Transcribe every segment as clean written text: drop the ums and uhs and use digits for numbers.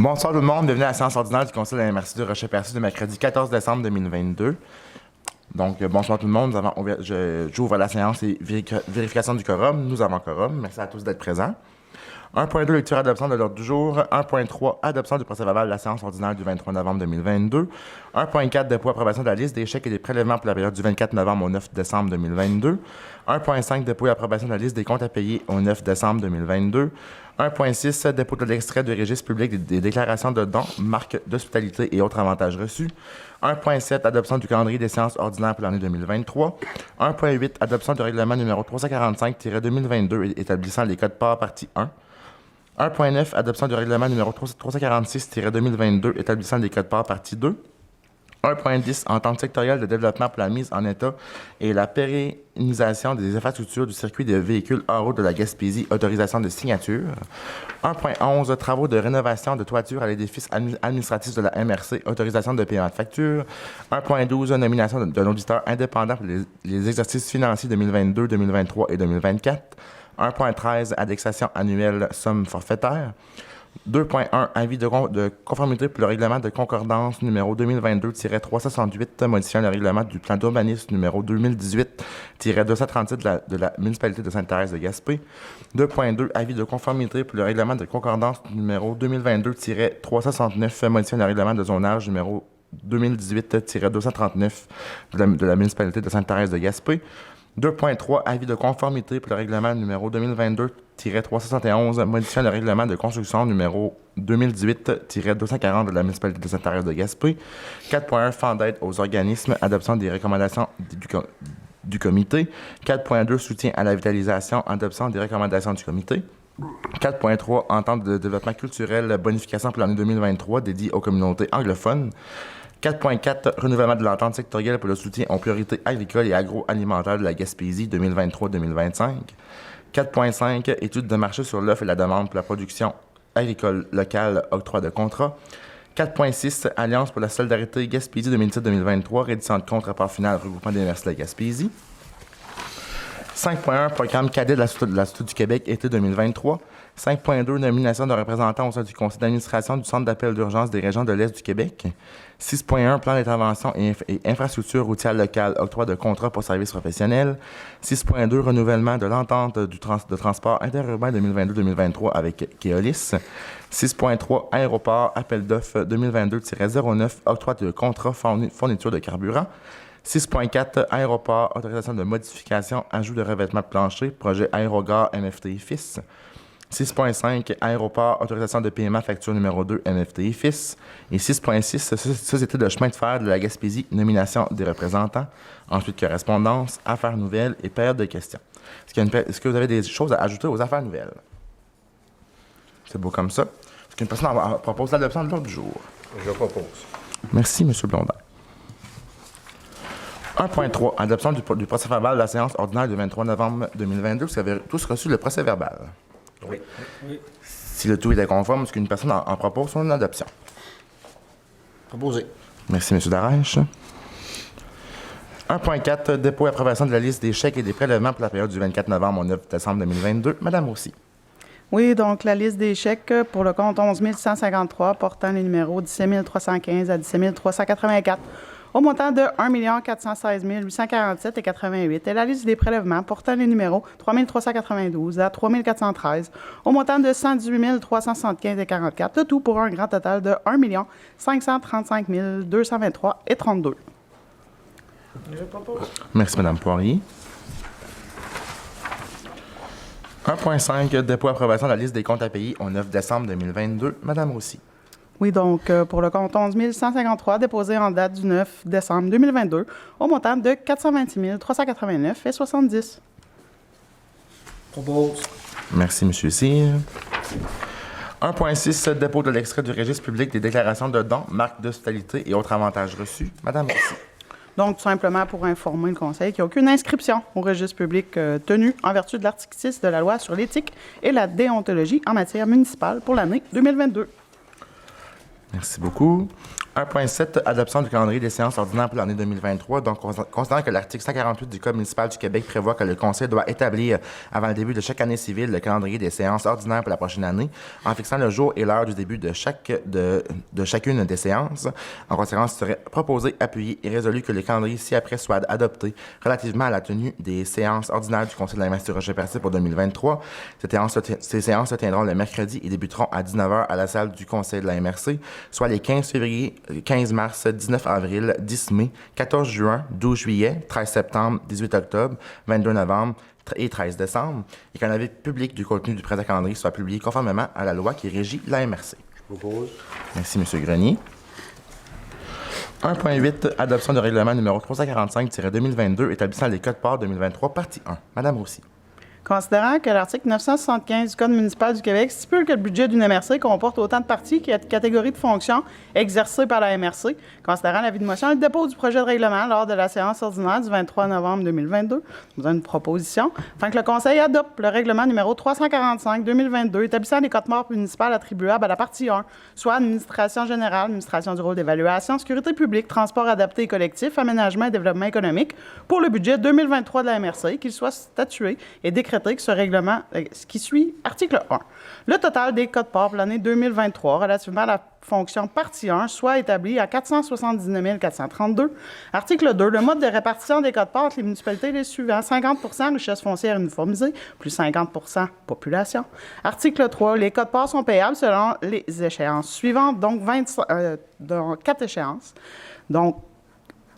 Bonsoir tout le monde, bienvenue à la séance ordinaire du Conseil de la MRC de Rocher-Percé de mercredi 14 décembre 2022. Donc, bonsoir tout le monde, j'ouvre la séance et vérification du quorum. Nous avons quorum, merci à tous d'être présents. 1.2, lecture et adoption de l'ordre du jour. 1.3, adoption du procès-verbal de la séance ordinaire du 23 novembre 2022. 1.4, dépôt approbation de la liste des chèques et des prélèvements pour la période du 24 novembre au 9 décembre 2022. 1.5, dépôt et approbation de la liste des comptes à payer au 9 décembre 2022. 1.6, dépôt de l'extrait du registre public des déclarations de dons, marques d'hospitalité et autres avantages reçus. 1.7, adoption du calendrier des séances ordinaires pour l'année 2023. 1.8, adoption du règlement numéro 345-2022 établissant les codes parts partie 1. 1.9, adoption du règlement numéro 346-2022 établissant les codes parts partie 2. 1.10, entente sectorielle de développement pour la mise en état et la pérennisation des infrastructures du circuit de véhicules hors route de la Gaspésie, autorisation de signature. 1.11, travaux de rénovation de toiture à l'édifice administratif de la MRC, autorisation de paiement de facture. 1.12, nomination d'un auditeur indépendant pour les exercices financiers 2022, 2023 et 2024. 1.13, indexation annuelle somme forfaitaire. 2.1, avis de conformité pour le règlement de concordance numéro 2022-368 modifiant le règlement du plan d'urbanisme numéro 2018-237 de la municipalité de Sainte-Thérèse de Gaspé. 2.2, avis de conformité pour le règlement de concordance numéro 2022-369 modifiant le règlement de zonage numéro 2018-239 de la municipalité de Sainte-Thérèse de Gaspé. 2.3, avis de conformité pour le règlement numéro 2022-371 modifiant le règlement de construction numéro 2018-240 de la municipalité de Sainte-Thérèse de Gaspé. 4.1, fonds d'aide aux organismes, adoption des recommandations du comité. 4.2, soutien à la vitalisation, adoption des recommandations du comité. 4.3, entente de développement culturel, bonification pour l'année 2023 dédiée aux communautés anglophones. 4.4, renouvellement de l'entente sectorielle pour le soutien aux priorités agricoles et agroalimentaires de la Gaspésie 2023-2025. 4.5, étude de marché sur l'offre et la demande pour la production agricole locale, octroi de contrat. 4.6, Alliance pour la solidarité Gaspésie 2017-2023, rédition de compte, rapport final, regroupement des MRC de la Gaspésie. 5.1, programme cadet de la Sûreté du Québec, été 2023. 5.2, nomination de représentants au sein du conseil d'administration du Centre d'appel d'urgence des régions de l'Est du Québec. 6.1, plan d'intervention et infrastructure routière locale, octroi de contrat pour services professionnels. 6.2, renouvellement de l'entente de transport interurbain 2022-2023 avec Keolis. 6.3, aéroport, appel d'offres 2022-09, octroi de contrat fourniture de carburant. 6.4, aéroport, autorisation de modification, ajout de revêtement de plancher, projet aérogare MFT FIS. 6.5, aéroport, autorisation de paiement, facture numéro 2, MFT FIS. Et 6.6, Société de chemin de fer de la Gaspésie, nomination des représentants. Ensuite, correspondance, affaires nouvelles et période de questions. Est-ce que vous avez des choses à ajouter aux affaires nouvelles? C'est beau comme ça. Est-ce qu'une personne propose l'adoption de l'ordre du jour? Je propose. Merci, M. Blondin. 1.3, adoption du procès-verbal de la séance ordinaire du 23 novembre 2022. Vous avez tous reçu le procès-verbal. Oui. Si le tout est conforme, est-ce qu'une personne en propose son adoption? Proposé. Merci, M. Darèche. 1.4, dépôt et approbation de la liste des chèques et des prélèvements pour la période du 24 novembre au 9 décembre 2022. Madame Roussy. Oui, donc la liste des chèques pour le compte 11 153 portant les numéros 17 315 à 17 384 au montant de 1 416 847,88 et la liste des prélèvements portant les numéros 3 392 à 3 413 au montant de 118 375,44, le tout pour un grand total de 1 535 223,32. Je propose. Merci, Mme Poirier. 1.5, dépôt et approbation de la liste des comptes à payer au 9 décembre 2022. Madame Roussy. Oui, donc pour le compte 11 153 déposé en date du 9 décembre 2022 au montant de 426 389,70. Propose. Merci, M. Cyr. 1.6, dépôt de l'extrait du registre public des déclarations de dons, marques d'hospitalité et autres avantages reçus. Madame Roussy. Donc, tout simplement pour informer le Conseil qu'il n'y a aucune inscription au registre public tenue en vertu de l'article 6 de la loi sur l'éthique et la déontologie en matière municipale pour l'année 2022. Merci beaucoup. 1.7, adoption du calendrier des séances ordinaires pour l'année 2023. Donc, considérant que l'article 148 du Code municipal du Québec prévoit que le Conseil doit établir, avant le début de chaque année civile, le calendrier des séances ordinaires pour la prochaine année, en fixant le jour et l'heure du début de chacune des séances. En conséquence, il serait proposé, appuyé et résolu que le calendrier ci-après soit adopté relativement à la tenue des séances ordinaires du Conseil de la MRC Rocher-Percé pour 2023. Ces séances se tiendront le mercredi et débuteront à 19h à la salle du Conseil de la MRC, soit les 15 février, 15 mars, 19 avril, 10 mai, 14 juin, 12 juillet, 13 septembre, 18 octobre, 22 novembre et 13 décembre, et qu'un avis public du contenu du présent calendrier soit publié conformément à la loi qui régit la MRC. Je propose. Merci, M. Grenier. 1.8, adoption de règlement numéro 345-2022 établissant les codes-parts 2023, partie 1. Madame Roussy. Considérant que l'article 975 du Code municipal du Québec stipule que le budget d'une MRC comporte autant de parties qu'il y a de catégories de fonctions exercées par la MRC, considérant l'avis de motion et le dépôt du projet de règlement lors de la séance ordinaire du 23 novembre 2022, nous avons une proposition, afin que le Conseil adopte le règlement numéro 345-2022 établissant les codes-parts municipales attribuables à la partie 1, soit administration générale, administration du rôle d'évaluation, sécurité publique, transport adapté et collectif, aménagement et développement économique, pour le budget 2023 de la MRC, qu'il soit statué et décrété que ce règlement, qui suit, article 1. Le total des codes-parts pour l'année 2023 relativement à la fonction partie 1 soit établi à 479 432. Article 2. Le mode de répartition des codes-parts entre les municipalités est les suivants. 50 richesse foncière uniformisée, plus 50 population. Article 3. Les codes-parts sont payables selon les échéances suivantes, donc 4 échéances. Donc,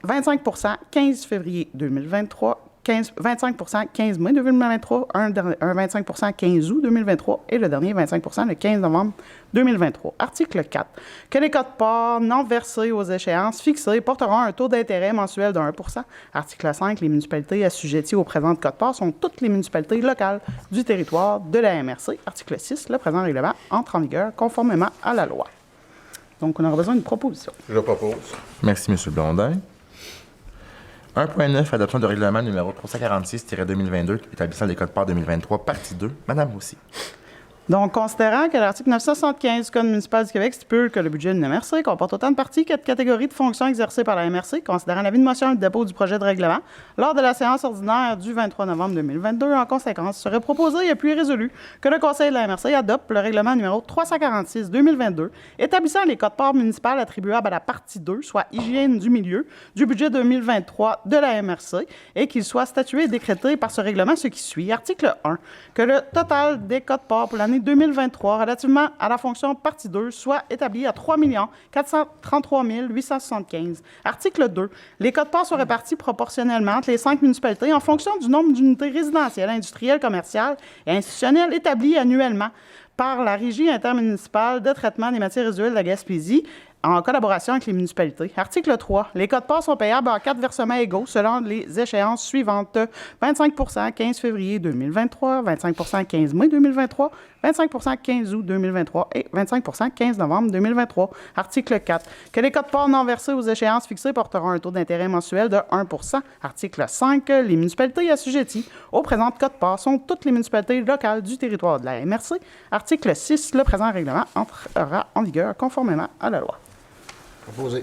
25 15 février 2023, 25 15 mai 2023, un 25 15 août 2023 et le dernier 25 le 15 novembre 2023. Article 4. Que les codes-parts non versés aux échéances fixées porteront un taux d'intérêt mensuel de 1 Article 5. Les municipalités assujetties aux présentes codes-parts sont toutes les municipalités locales du territoire de la MRC. Article 6. Le présent règlement entre en vigueur conformément à la loi. Donc, on aura besoin d'une proposition. Je propose. Merci, M. Blondin. 1.9, adoption de règlement numéro 346-2022, établissant les codes-parts 2023, partie 2. Madame Roussy. Donc, considérant que l'article 975 du Code municipal du Québec stipule que le budget d'une MRC comporte autant de parties qu'il y a de catégories de fonctions exercées par la MRC, considérant l'avis de motion et le dépôt du projet de règlement lors de la séance ordinaire du 23 novembre 2022, en conséquence, serait proposé et puis résolu que le Conseil de la MRC adopte le règlement numéro 346-2022 établissant les codes-parts municipales attribuables à la partie 2, soit hygiène du milieu, du budget 2023 de la MRC et qu'il soit statué et décrété par ce règlement ce qui suit. Article 1. Que le total des codes-parts pour l'année 2023 relativement à la fonction partie 2 soit établi à 3 433 875. Article 2. Les codes-parts sont répartis proportionnellement entre les 5 municipalités en fonction du nombre d'unités résidentielles, industrielles, commerciales et institutionnelles établies annuellement par la Régie intermunicipale de traitement des matières résiduelles de la Gaspésie en collaboration avec les municipalités. Article 3. Les codes-parts sont payables en 4 versements égaux selon les échéances suivantes. 25 15 février 2023, 25 15 mai 2023, 25 15 août 2023 et 25 15 novembre 2023. Article 4. Que les codes-parts non versés aux échéances fixées porteront un taux d'intérêt mensuel de 1 Article 5. Les municipalités assujetties aux présentes codes-parts sont toutes les municipalités locales du territoire de la MRC. Article 6. Le présent règlement entrera en vigueur conformément à la loi. Proposé.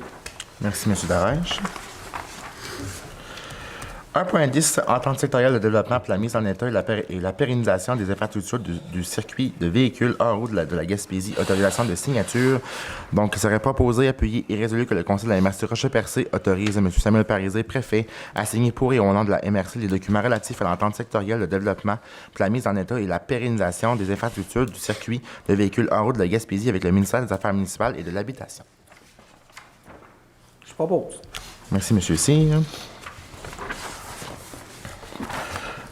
Merci, M. Darèche. 1.10, entente sectorielle de développement pour la mise en état et la pérennisation des infrastructures du circuit de véhicules hors route de la Gaspésie. Autorisation de signature. Donc, il serait proposé, appuyé et résolu que le Conseil de la MRC Rocher-Percé autorise M. Samuel Parisé, préfet, à signer pour et au nom de la MRC les documents relatifs à l'entente sectorielle de développement pour la mise en état et la pérennisation des infrastructures du circuit de véhicules hors route de la Gaspésie avec le ministère des Affaires municipales et de l'Habitation. Je propose. Merci, M. Cyr.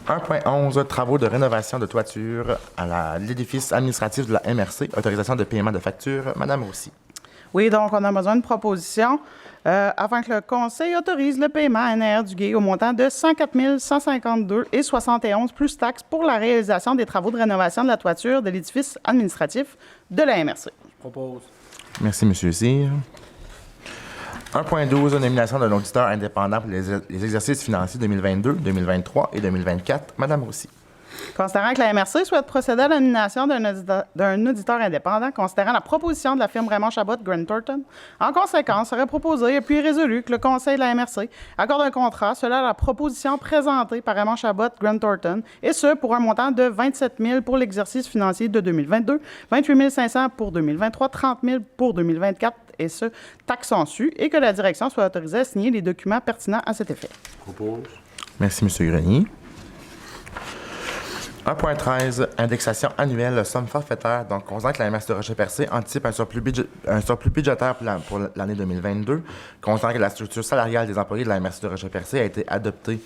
1.11, travaux de rénovation de toiture à l'édifice administratif de la MRC. Autorisation de paiement de facture. Madame Roussy. Oui, donc on a besoin d'une proposition afin que le Conseil autorise le paiement à NR du Gué au montant de 104 152,71 plus taxes pour la réalisation des travaux de rénovation de la toiture de l'édifice administratif de la MRC. Je propose. Merci, M. Cyr. 1.12, nomination d'un auditeur indépendant pour les exercices financiers 2022, 2023 et 2024. Madame Roussy. Considérant que la MRC souhaite procéder à la nomination d'un auditeur indépendant, considérant la proposition de la firme Raymond Chabot Grant Thornton, en conséquence, serait proposé et puis résolu que le Conseil de la MRC accorde un contrat selon la proposition présentée par Raymond Chabot Grant Thornton, et ce, pour un montant de 27 000 pour l'exercice financier de 2022, 28 500 pour 2023, 30 000 pour 2024, et ce, taxes su, et que la direction soit autorisée à signer les documents pertinents à cet effet. Propose. Merci, M. Grenier. 1.13, indexation annuelle, somme forfaitaire. Donc, on constate que la MRC de Rocher-Percé anticipe un surplus budgétaire pour l'année 2022. Considérant que la structure salariale des employés de la MRC de Rocher-Percé a été adoptée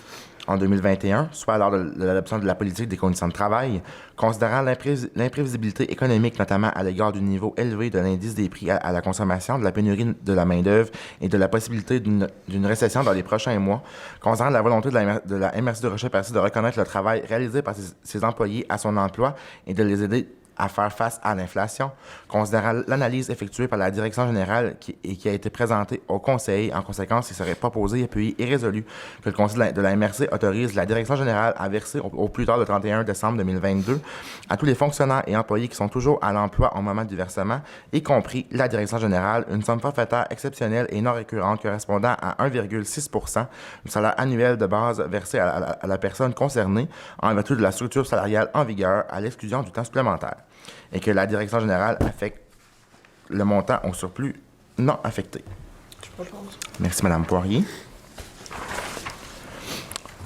en 2021, soit lors de l'adoption de la politique des conditions de travail, considérant l'imprévisibilité économique, notamment à l'égard du niveau élevé de l'indice des prix à la consommation, de la pénurie de la main-d'œuvre et de la possibilité d'une récession dans les prochains mois, considérant la volonté de la MRC de Rocher-Percé de reconnaître le travail réalisé par ses employés à son emploi et de les aider à faire face à l'inflation, considérant l'analyse effectuée par la direction générale qui a été présentée au Conseil. En conséquence, il serait proposé, appuyé et résolu que le Conseil de la MRC autorise la direction générale à verser au plus tard le 31 décembre 2022 à tous les fonctionnaires et employés qui sont toujours à l'emploi au moment du versement, y compris la direction générale, une somme forfaitaire exceptionnelle et non récurrente correspondant à 1,6 % du salaire annuel de base versé à la personne concernée en vertu de la structure salariale en vigueur, à l'exclusion du temps supplémentaire, et que la direction générale affecte le montant au surplus non affecté. Merci, Mme Poirier.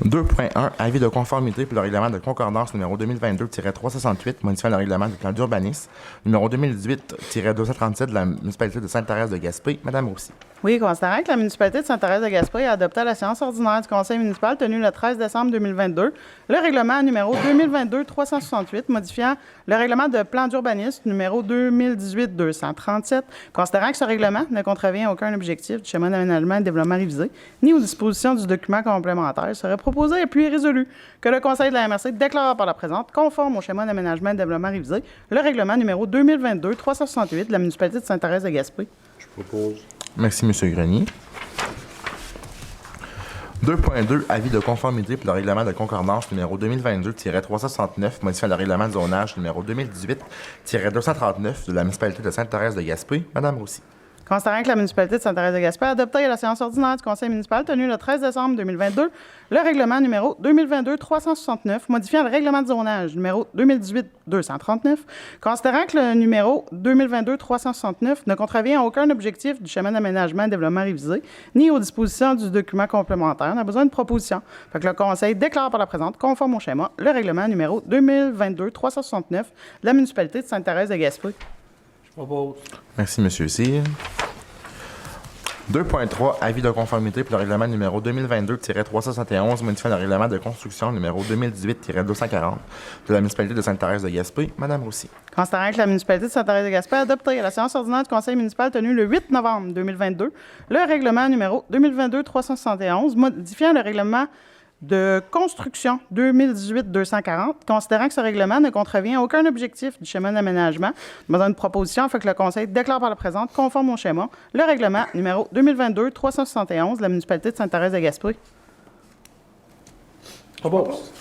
2.1, avis de conformité pour le règlement de concordance numéro 2022-368, modifiant le règlement du plan d'urbanisme numéro 2018-237 de la municipalité de Sainte-Thérèse de Gaspé. Mme Roussy. Oui, considérant que la municipalité de Sainte-Thérèse de Gaspé a adopté à la séance ordinaire du conseil municipal tenue le 13 décembre 2022 le règlement numéro 2022-368 modifiant le règlement de plan d'urbanisme numéro 2018-237, considérant que ce règlement ne contrevient à aucun objectif du schéma d'aménagement et de développement révisé, ni aux dispositions du document complémentaire, serait proposé et puis résolu que le conseil de la MRC déclare par la présente, conforme au schéma d'aménagement et de développement révisé, le règlement numéro 2022-368 de la municipalité de Sainte-Thérèse de Gaspé. Je propose. Merci, M. Grenier. 2.2, avis de conformité pour le règlement de concordance numéro 2022-369, modifiant le règlement de zonage numéro 2018-239 de la municipalité de Sainte-Thérèse de Gaspé. Mme Roussy. Considérant que la municipalité de Sainte-Thérèse de Gaspé a adopté à la séance ordinaire du conseil municipal tenue le 13 décembre 2022 le règlement numéro 2022-369 modifiant le règlement de zonage numéro 2018-239, considérant que le numéro 2022-369 ne contrevient à aucun objectif du schéma d'aménagement et de développement révisé, ni aux dispositions du document complémentaire, on a besoin de proposition. Fait que le conseil déclare par la présente, conforme au schéma, le règlement numéro 2022-369 de la municipalité de Sainte-Thérèse de Gaspé. Je propose. Merci, M. Cyr. 2.3, avis de conformité pour le règlement numéro 2022-371, modifiant le règlement de construction numéro 2018-240 de la municipalité de Sainte-Thérèse de Gaspé. Mme Roussy. Considérant que la municipalité de Sainte-Thérèse de Gaspé a adopté à la séance ordinaire du conseil municipal tenue le 8 novembre 2022 le règlement numéro 2022-371, modifiant le règlement de construction 2018-240, considérant que ce règlement ne contrevient à aucun objectif du schéma d'aménagement, besoin de proposition afin que le conseil déclare par la présente, conforme au schéma, le règlement numéro 2022-371 de la municipalité de Sainte-Thérèse de Gaspé. Propose.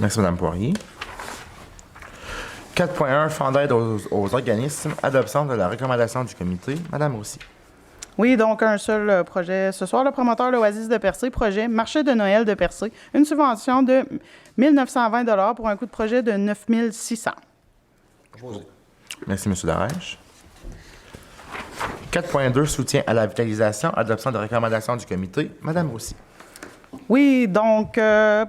Merci, Mme Poirier. 4.1, fonds d'aide aux organismes, adoption de la recommandation du comité. Mme Roussy. Oui, donc un seul projet ce soir. Le promoteur l'Oasis de Percé, projet Marché de Noël de Percé, une subvention de 1 920 pour un coût de projet de 9 600. Proposé. Merci, M. Darèche. 4.2, soutien à la vitalisation, adoption de recommandations du comité. Mme Roussy. Oui, donc,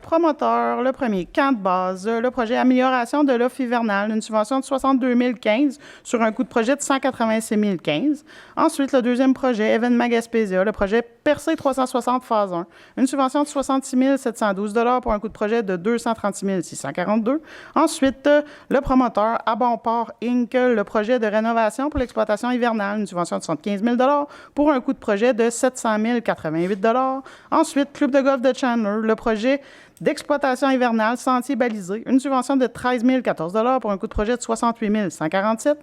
promoteur, le premier, camp de base, le projet Amélioration de l'offre hivernale, une subvention de 62 015 sur un coût de projet de 186 015. Ensuite, le deuxième projet, Événement Gaspésia, le projet Percé 360 phase 1, une subvention de 66 712 pour un coût de projet de 236 642. Ensuite, le promoteur Abonport Inc., le projet de rénovation pour l'exploitation hivernale, une subvention de 75 000 pour un coût de projet de 700 088 Ensuite, Club de golf de Chandler, le projet d'exploitation hivernale sentier balisé, une subvention de 13 014 pour un coût de projet de 68 147.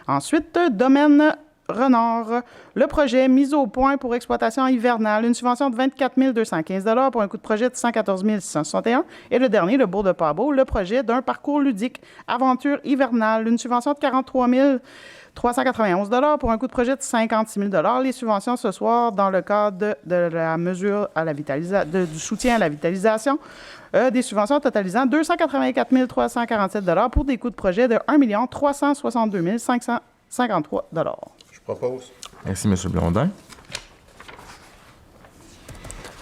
Ensuite, Domaine Renard. Le projet mise au point pour exploitation hivernale, une subvention de 24 215 $ pour un coût de projet de 114 661 $. Et le dernier, le Bourg de Pabot, le projet d'un parcours ludique aventure hivernale, une subvention de 43 391 $ pour un coût de projet de 56 000 $. Les subventions ce soir dans le cadre de la mesure à la du soutien à la vitalisation, des subventions totalisant 284 347 $ pour des coûts de projet de 1 362 553 $. Je propose. Merci, M. Blondin.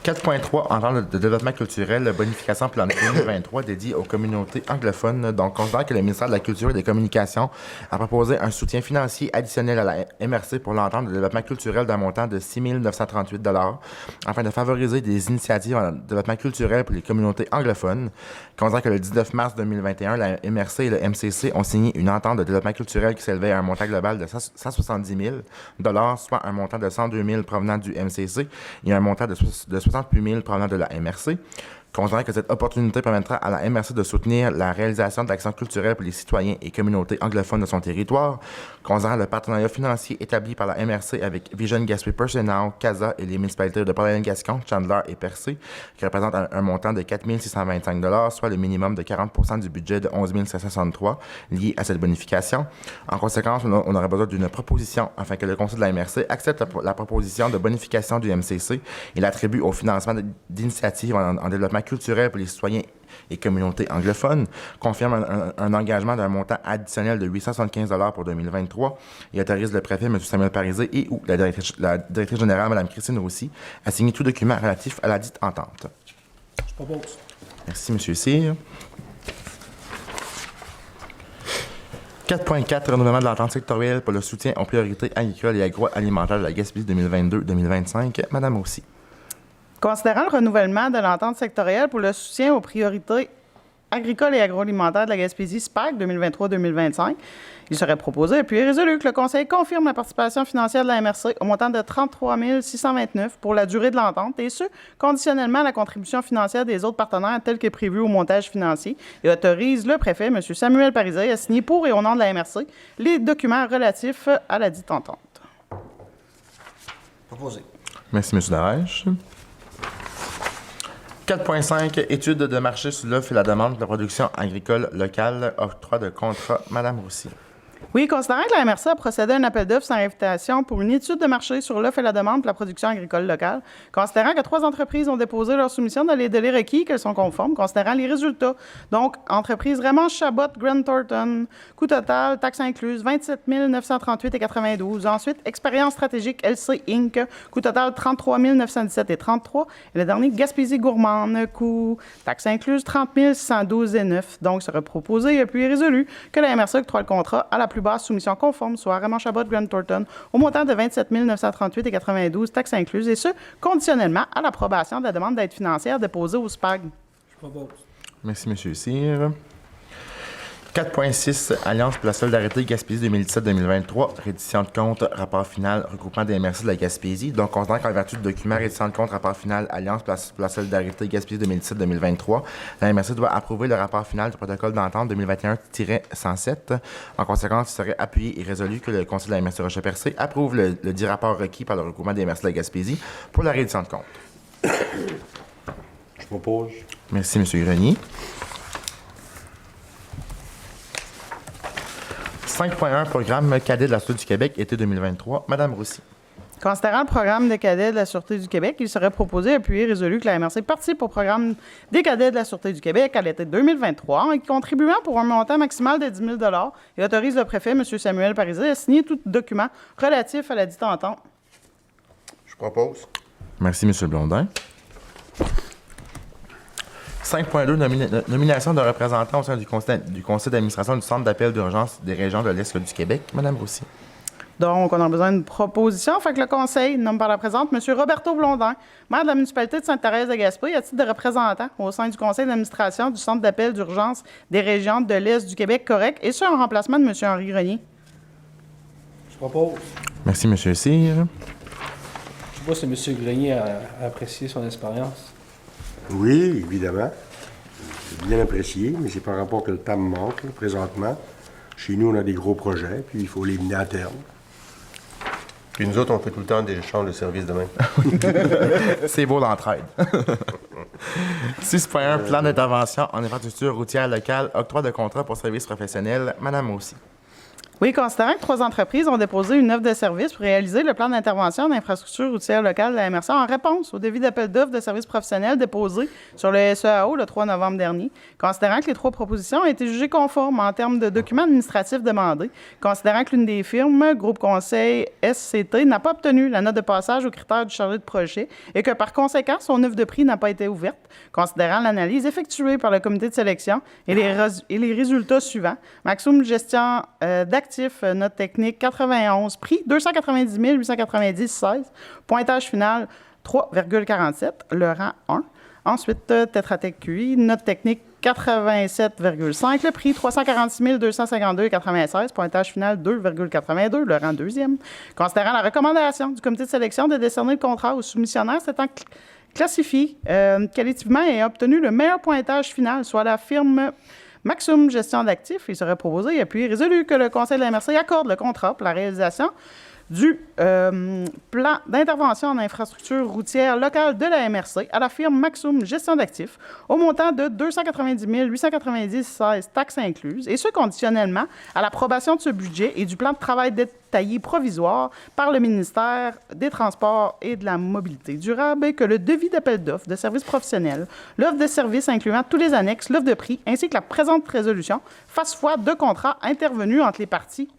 4.3, entente de développement culturel, bonification plan 2023 dédié aux communautés anglophones. Donc, considère que le ministère de la Culture et des Communications a proposé un soutien financier additionnel à la MRC pour l'entente de développement culturel d'un montant de 6 938 $ afin de favoriser des initiatives en développement culturel pour les communautés anglophones. Considère que le 19 mars 2021, la MRC et le MCC ont signé une entente de développement culturel qui s'élevait à un montant global de 170 000 $, soit un montant de 102 000 provenant du MCC et un montant de 68 000 provenant de la MRC. Considérant que cette opportunité permettra à la MRC de soutenir la réalisation d'actions culturelles pour les citoyens et communautés anglophones de son territoire, considérant le partenariat financier établi par la MRC avec Vision Gaspé Personnel, CASA et les municipalités de Port-Gascon, Chandler et Percé, qui représentent un montant de 4 625 $, soit le minimum de 40 % du budget de 11 763 lié à cette bonification. En conséquence, on aurait besoin d'une proposition afin que le Conseil de la MRC accepte la proposition de bonification du MCC et l'attribue au financement d'initiatives en développement culturel pour les citoyens et communautés anglophones, confirme un engagement d'un montant additionnel de 875 $ pour 2023 et autorise le préfet, M. Samuel Parisé, et ou la directrice générale, Mme Christine Roussy, à signer tout document relatif à la dite entente. Je propose. Merci, M. Cyr. 4.4, renouvellement de l'entente sectorielle pour le soutien aux priorités agricoles et agroalimentaires de la Gaspésie 2022-2025. Mme Roussy. Considérant le renouvellement de l'entente sectorielle pour le soutien aux priorités agricoles et agroalimentaires de la Gaspésie SPAC 2023-2025, il serait proposé puis résolu que le Conseil confirme la participation financière de la MRC au montant de 33 629 pour la durée de l'entente, et ce, conditionnellement à la contribution financière des autres partenaires telle que prévue au montage financier, et autorise le préfet, M. Samuel Parisé, à signer pour et au nom de la MRC les documents relatifs à la dite entente. Proposé. Merci, M. Darèche. 4.5, étude de marché sur l'offre et la demande de la production agricole locale, octroi de contrat. Mme Roussy. Oui, considérant que la MRC a procédé à un appel d'offres sans invitation pour une étude de marché sur l'offre et la demande de la production agricole locale, considérant que 3 entreprises ont déposé leur soumission dans les délais requis, qu'elles sont conformes, considérant les résultats. Donc, entreprise Raymond Chabot, Grant Thornton, coût total, taxes incluses, 27 938,92. Ensuite, Expérience stratégique LC Inc., coût total, 33 917,33. Et le dernier, Gaspésie Gourmande, coût, taxes incluses, 30 612,9. Donc, il serait proposé et puis résolu que la MRC octroie le contrat à la plus basse soumission conforme, soit Raymond Chabot, Grant Thornton, au montant de 27 938,92, taxes incluses, et ce, conditionnellement à l'approbation de la demande d'aide financière déposée au SPAG. Je propose. Merci, M. Cyr. 4.6, Alliance pour la solidarité Gaspésie 2017-2023, reddition de compte, rapport final, regroupement des MRC de la Gaspésie. Donc, considérant qu'en vertu du document reddition de compte, rapport final, Alliance pour la solidarité Gaspésie 2017-2023, la MRC doit approuver le rapport final du protocole d'entente 2021-107. En conséquence, il serait appuyé et résolu que le Conseil de la MRC Rocher-Percé approuve le dit rapport requis par le regroupement des MRC de la Gaspésie pour la reddition de compte. Je propose. Merci, M. Grenier. 5.1, programme cadet de la Sûreté du Québec, été 2023. Mme Roussy. Considérant le programme des cadets de la Sûreté du Québec, il serait proposé, appuyé et résolu que la MRC participe au programme des cadets de la Sûreté du Québec à l'été 2023, en contribuant pour un montant maximal de 10 000 $ et autorise le préfet, M. Samuel Parisé, à signer tout document relatif à la dite entente. Je propose. Merci, M. Blondin. 5.2, nomination d'un représentant au sein du conseil d'administration du Centre d'appel d'urgence des régions de l'Est du Québec. Mme Roussy. Donc, on a besoin d'une proposition. Fait que le conseil nomme par la présente M. Roberto Blondin, maire de la municipalité de Sainte-Thérèse-de-Gaspé, à titre de représentant au sein du conseil d'administration du Centre d'appel d'urgence des régions de l'Est du Québec, correct, et ce, en remplacement de M. Henri Grenier. Je propose. Merci, M. Cyr. Je sais pas si M. Grenier a apprécié son expérience. Oui, évidemment. J'ai bien apprécié, mais c'est par rapport que le temps me manque, là, présentement. Chez nous, on a des gros projets, puis il faut les mener à terme. Puis nous autres, on fait tout le temps des échanges de services de même. C'est beau l'entraide. 6.1, plan d'intervention en infrastructure routière locale, octroi de contrat pour services professionnels. Madame aussi. Oui, considérant que 3 entreprises ont déposé une offre de service pour réaliser le plan d'intervention en infrastructure routière locale de la MRC en réponse au devis d'appel d'offres de services professionnels déposé sur le SEAO le 3 novembre dernier, considérant que les 3 propositions ont été jugées conformes en termes de documents administratifs demandés, considérant que l'une des firmes, Groupe Conseil SCT, n'a pas obtenu la note de passage aux critères du chargé de projet et que par conséquent, son offre de prix n'a pas été ouverte, considérant l'analyse effectuée par le comité de sélection et les résultats suivants. Maximum gestion d'actifs, note technique 91, prix 290 890, 16, pointage final 3,47, le rang 1. Ensuite, Tetra Tech QI, note technique 87,5, le prix 346 252, 96, pointage final 2,82, le rang 2e. Considérant la recommandation du comité de sélection de décerner le contrat aux soumissionnaires s'étant classifié qualitativement et a obtenu le meilleur pointage final, soit la firme Maximum Gestion d'actifs, il serait proposé et puis résolu que le Conseil de la MRC accorde le contrat pour la réalisation du plan d'intervention en infrastructure routière locale de la MRC à la firme Maximum Gestion d'actifs au montant de 290 890, 16 taxes incluses, et ce conditionnellement à l'approbation de ce budget et du plan de travail détaillé provisoire par le ministère des Transports et de la Mobilité durable, et que le devis d'appel d'offres de services professionnels, l'offre de services incluant tous les annexes, l'offre de prix, ainsi que la présente résolution fassent foi de contrats intervenus entre les parties.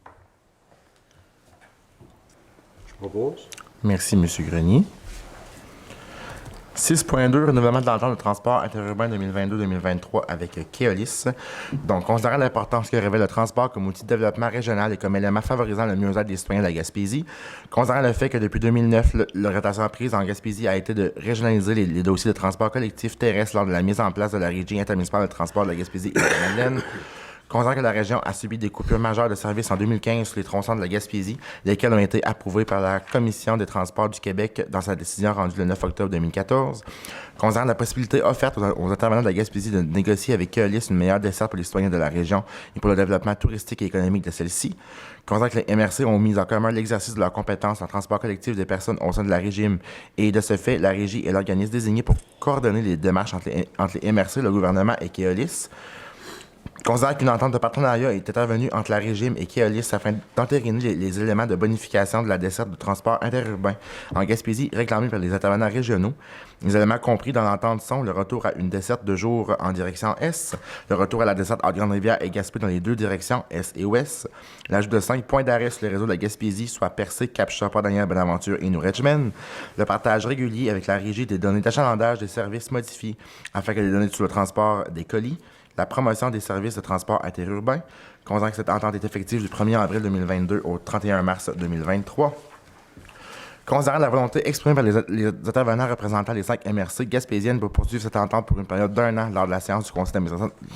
Propose. Merci, M. Grenier. 6.2, renouvellement de l'entente de transport interurbain 2022-2023 avec Keolis. Donc, considérant l'importance que révèle le transport comme outil de développement régional et comme élément favorisant le mieux-être des citoyens de la Gaspésie, considérant le fait que depuis 2009, l'orientation prise en Gaspésie a été de régionaliser les dossiers de transport collectif terrestre lors de la mise en place de la Régie intermunicipale de transport de la Gaspésie et de la Madeleine, considérant que la région a subi des coupures majeures de services en 2015 sur les tronçons de la Gaspésie, lesquelles ont été approuvées par la Commission des transports du Québec dans sa décision rendue le 9 octobre 2014, considérant la possibilité offerte aux intervenants de la Gaspésie de négocier avec Keolis une meilleure desserte pour les citoyens de la région et pour le développement touristique et économique de celle-ci, considérant que les MRC ont mis en commun l'exercice de leurs compétences en transport collectif des personnes au sein de la régime, et de ce fait, la Régie est l'organisme désigné pour coordonner les démarches entre les MRC, le gouvernement et Keolis, considérant qu'une entente de partenariat est intervenue entre la Régime et Keolis afin d'entériner les éléments de bonification de la desserte de transport interurbain en Gaspésie réclamés par les intervenants régionaux. Les éléments compris dans l'entente sont le retour à une desserte de jour en direction Est, le retour à la desserte entre Grande-Rivière et Gaspé dans les deux directions, Est et Ouest, l'ajout de 5 points d'arrêt sur le réseau de la Gaspésie, soit Percé, Cap-Char, Port-Daniel, Bonaventure et New Richmond, le partage régulier avec la Régie des données d'achalandage des services modifiés afin que les données sur le transport des colis, la promotion des services de transport interurbain, considérant que cette entente est effective du 1er avril 2022 au 31 mars 2023. Considérant la volonté exprimée par les intervenants représentant les 5 MRC gaspésiennes pour poursuivre cette entente pour une période d'1 an lors de la séance du conseil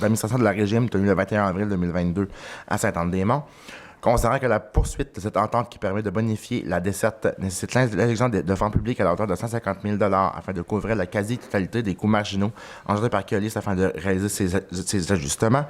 d'administration de la Régime tenue le 21 avril 2022 à Saint-Anne-des-Monts, considérant que la poursuite de cette entente qui permet de bonifier la desserte nécessite l'élection de fonds publics à la hauteur de 150 000 afin de couvrir la quasi-totalité des coûts marginaux engendrés par Keolis afin de réaliser ces ajustements,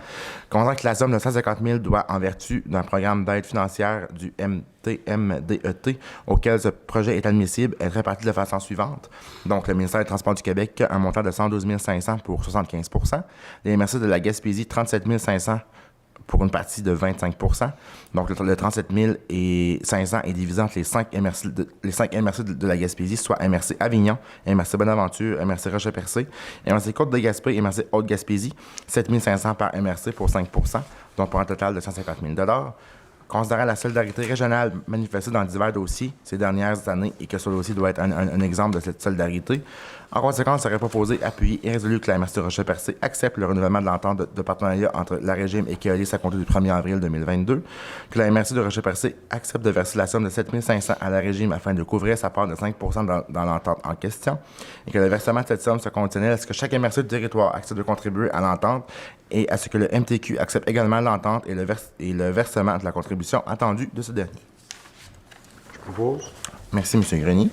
considérant que la somme de 150 000 doit, en vertu d'un programme d'aide financière du MTMDET auquel ce projet est admissible, être répartie de façon suivante. Donc, le ministère des Transports du Québec, un montant de 112 500 pour 75 %, les MRC de la Gaspésie, 37 500 pour une partie de 25 %. Donc, le 37 500 est divisé entre les 5 MRC de la Gaspésie, soit MRC Avignon, MRC Bonaventure, MRC Rocher-Percé, MRC Côte-de-Gaspé, MRC Haute-Gaspésie, 7 500 par MRC pour 5 %, donc pour un total de 150 000 $. Considérant la solidarité régionale manifestée dans divers dossiers ces dernières années et que ce dossier doit être un exemple de cette solidarité, en conséquence, il serait proposé, appuyé et résolu que la MRC de Rocher-Percé accepte le renouvellement de l'entente de partenariat entre la Régime et Keolis à compter du 1er avril 2022, que la MRC de Rocher-Percé accepte de verser la somme de 7 500 à la Régime afin de couvrir sa part de 5 % dans l'entente en question, et que le versement de cette somme se conditionnait à ce que chaque MRC du territoire accepte de contribuer à l'entente et à ce que le MTQ accepte également l'entente et le versement de la contribution attendue de ce dernier. Je propose. Merci, M. Grenier.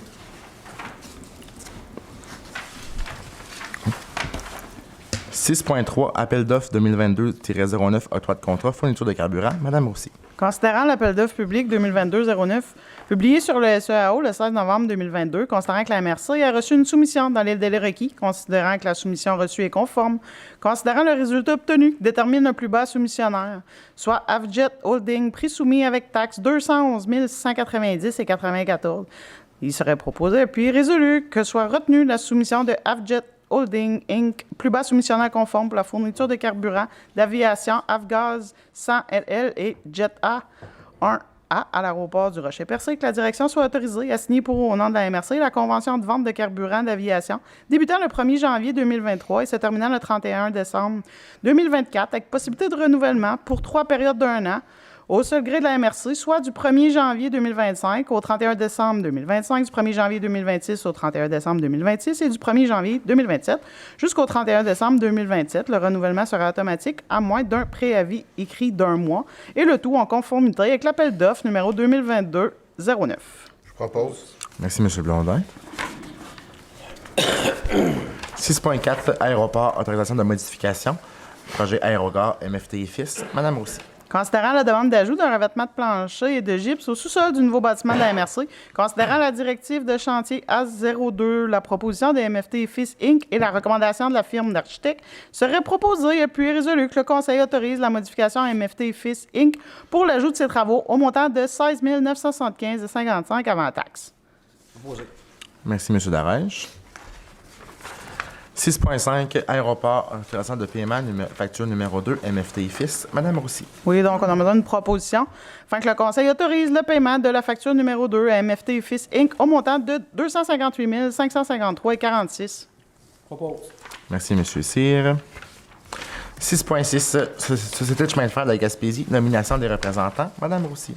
6.3, appel d'offres 2022-09, octroi de contrat, fourniture de carburant. Madame Roussy. Considérant l'appel d'offres public 2022-09, publié sur le SEAO le 16 novembre 2022, considérant que la MRC a reçu une soumission dans les délais requis, considérant que la soumission reçue est conforme, considérant le résultat obtenu qui détermine le plus bas soumissionnaire, soit Avjet Holding, prix soumis avec taxe 211 690 et 94. Il serait proposé puis résolu que soit retenue la soumission de Avjet Holding Inc., plus bas soumissionnaire conforme pour la fourniture de carburant d'aviation Avgaz 100 LL et Jet A 1A à l'aéroport du Rocher-Percé, que la direction soit autorisée à signer pour au nom de la MRC la convention de vente de carburant d'aviation débutant le 1er janvier 2023 et se terminant le 31 décembre 2024 avec possibilité de renouvellement pour 3 périodes d'1 an au seul gré de la MRC, soit du 1er janvier 2025 au 31 décembre 2025, du 1er janvier 2026 au 31 décembre 2026 et du 1er janvier 2027 jusqu'au 31 décembre 2027. Le renouvellement sera automatique à moins d'un préavis écrit d'1 mois et le tout en conformité avec l'appel d'offres numéro 2022-09. Je propose. Merci, M. Blondin. 6.4, aéroport, autorisation de modification. Projet Aérogare MFT et Fils. Madame Roussy. Considérant la demande d'ajout d'un revêtement de plancher et de gypse au sous-sol du nouveau bâtiment de la MRC, considérant la directive de chantier AS02, la proposition de MFT et Fils Inc. et la recommandation de la firme d'architectes, serait proposé et puis résolu que le Conseil autorise la modification à MFT et Fils Inc. pour l'ajout de ces travaux au montant de 16 975,55 avant taxe. Merci, M. Darèche. 6.5, aéroport, autorisation de paiement, facture numéro 2, MFT et Fils. Madame Roussy. Oui, donc on a besoin d'une proposition afin que le Conseil autorise le paiement de la facture numéro 2 à MFT et Fils Inc. au montant de 258 553,46. Propose. Merci, M. Cyr. 6.6, Société de chemin de fer de la Gaspésie, nomination des représentants. Madame Roussy.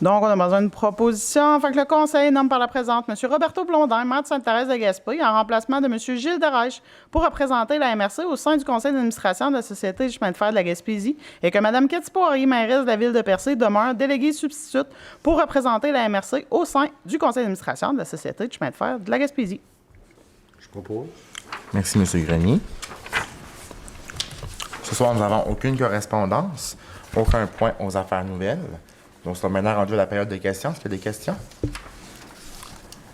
Donc, on a besoin d'une proposition afin que le Conseil nomme par la présente M. Roberto Blondin, maire de Sainte-Thérèse de Gaspé, en remplacement de M. Gilles Darèche pour représenter la MRC au sein du Conseil d'administration de la Société du chemin de fer de la Gaspésie et que Mme Cathy Poirier, mairesse de la ville de Percé, demeure déléguée substitute pour représenter la MRC au sein du Conseil d'administration de la Société du chemin de fer de la Gaspésie. Je propose. Merci, M. Grenier. Ce soir, nous n'avons aucune correspondance, aucun point aux affaires nouvelles. Donc, c'est maintenant rendu à la période des questions. Est-ce qu'il y a des questions?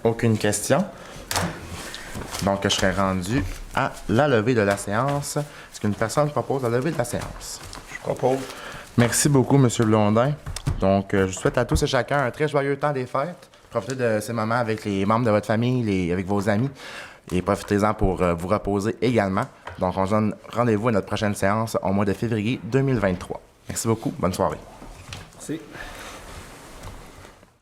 Aucune question. Donc, je serai rendu à la levée de la séance. Est-ce qu'une personne propose la levée de la séance? Je propose. Merci beaucoup, M. Blondin. Donc, je vous souhaite à tous et chacun un très joyeux temps des fêtes. Profitez de ces moments avec les membres de votre famille, avec vos amis. Et profitez-en pour vous reposer également. Donc, on se donne rendez-vous à notre prochaine séance au mois de février 2023. Merci beaucoup. Bonne soirée. Merci.